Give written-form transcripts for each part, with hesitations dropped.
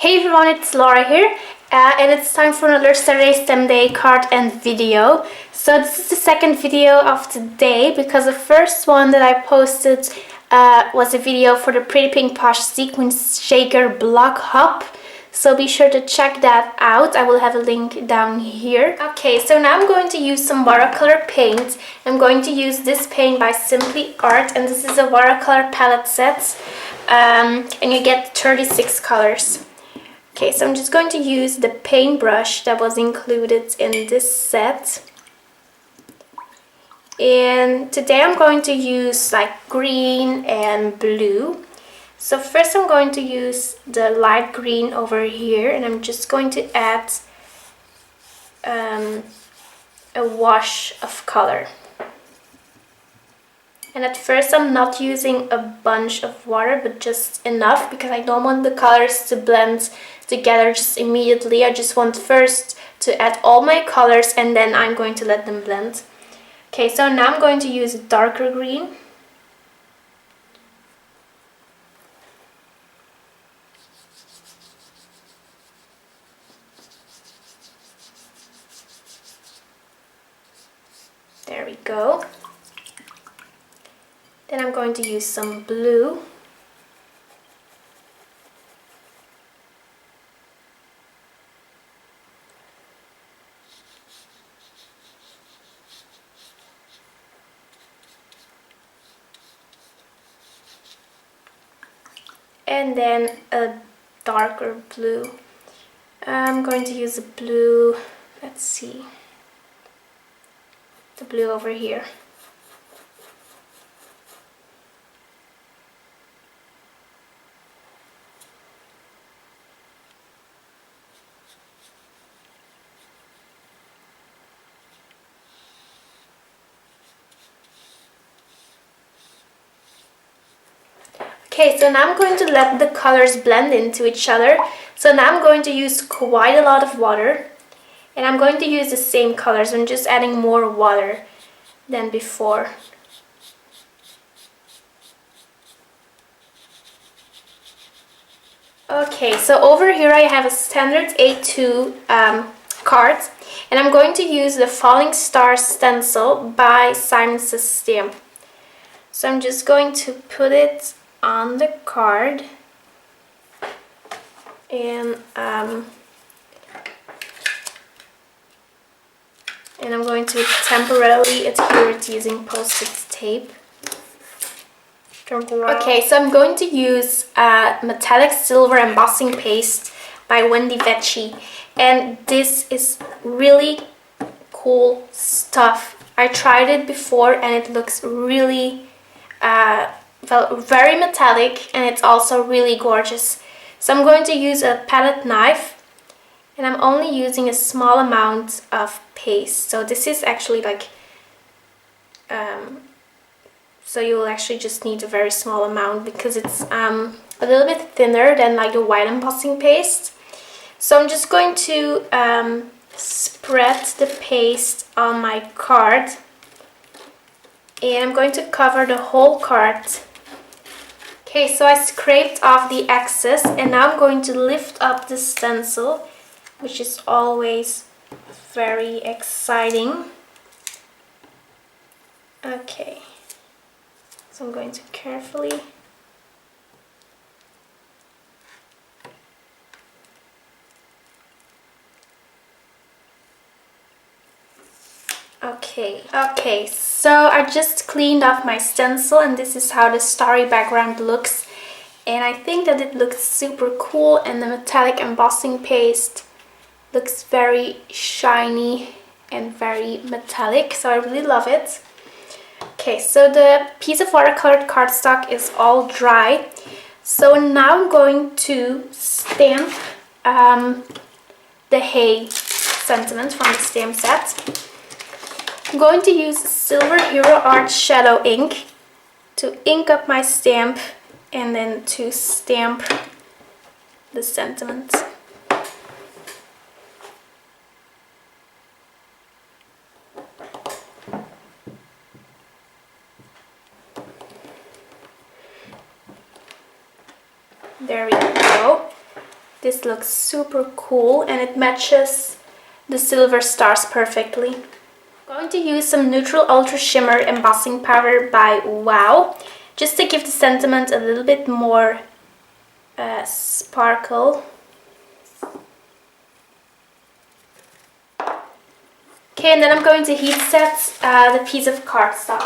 Hey everyone, it's Laura here, and it's time for another Saturday STEM Day card and video. So this is the second video of today because the first one that I posted was a video for the Pretty Pink Posh Sequence Shaker Block Hop. So be sure to check that out. I will have a link down here. Okay, so now I'm going to use some watercolor paint. I'm going to use this paint by Simply Art, and this is a watercolor palette set, and you get 36 colors. Okay, so I'm just going to use the paintbrush that was included in this set. And today I'm going to use like green and blue. So first I'm going to use the light green over here, and I'm just going to add a wash of color. And at first I'm not using a bunch of water, but just enough because I don't want the colors to blend together just immediately. I just want first to add all my colors and then I'm going to let them blend. Okay, so now I'm going to use a darker green. There we go. Then I'm going to use some blue. And then a darker blue. I'm going to use a blue, let's see, the blue over here. Okay, so now I'm going to let the colors blend into each other. So now I'm going to use quite a lot of water, and I'm going to use the same colors. I'm just adding more water than before. Okay, so over here I have a standard A2 card, and I'm going to use the Falling Star stencil by Simon Says Stamp. So I'm just going to put it on the card, and I'm going to temporarily adhere it using post-it tape. Okay, so I'm going to use metallic silver embossing paste by Wendy Vecchi, and this is really cool stuff. I tried it before and it looks really very metallic, and it's also really gorgeous. So I'm going to use a palette knife, and I'm only using a small amount of paste. So this is actually like so you will actually just need a very small amount because it's a little bit thinner than like the white embossing paste. So I'm just going to spread the paste on my card, and I'm going to cover the whole card. Okay, so I scraped off the excess, and now I'm going to lift up the stencil, which is always very exciting. Okay, so I'm going to carefully Okay, so I just cleaned off my stencil, and this is how the starry background looks, and I think that it looks super cool, and the metallic embossing paste looks very shiny and very metallic, so I really love it. Okay, so the piece of watercolored cardstock is all dry, so now I'm going to stamp the Hay sentiment from the stamp set. I'm going to use Silver Hero Art Shadow ink to ink up my stamp and then to stamp the sentiment. There we go. This looks super cool and it matches the silver stars perfectly. I'm going to use some neutral ultra shimmer embossing powder by Wow, just to give the sentiment a little bit more sparkle. Okay, and then I'm going to heat set the piece of cardstock.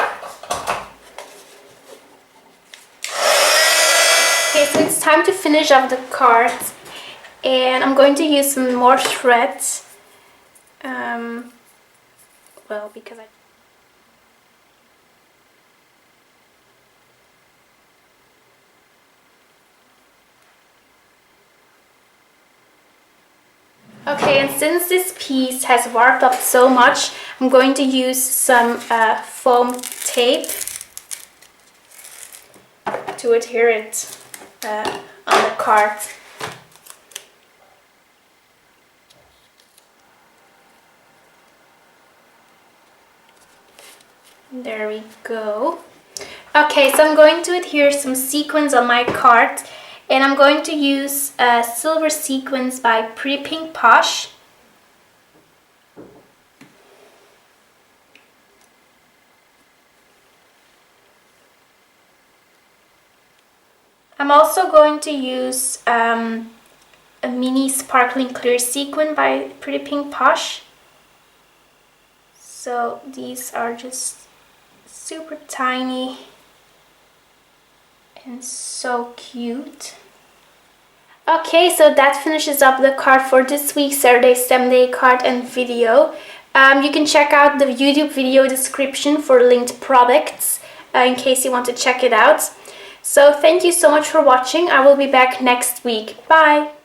Okay, so it's time to finish off the card, and I'm going to use some more threads. Well, because Okay, and since this piece has warped up so much, I'm going to use some foam tape to adhere it on the card. There we go. Okay, so I'm going to adhere some sequins on my card, and I'm going to use silver sequins by Pretty Pink Posh. I'm also going to use a mini sparkling clear sequin by Pretty Pink Posh. So these are just super tiny and so cute. Okay, so that finishes up the card for this week's Saturday STEM Day card and video. You can check out the YouTube video description for linked products in case you want to check it out. So thank you so much for watching. I will be back next week. Bye!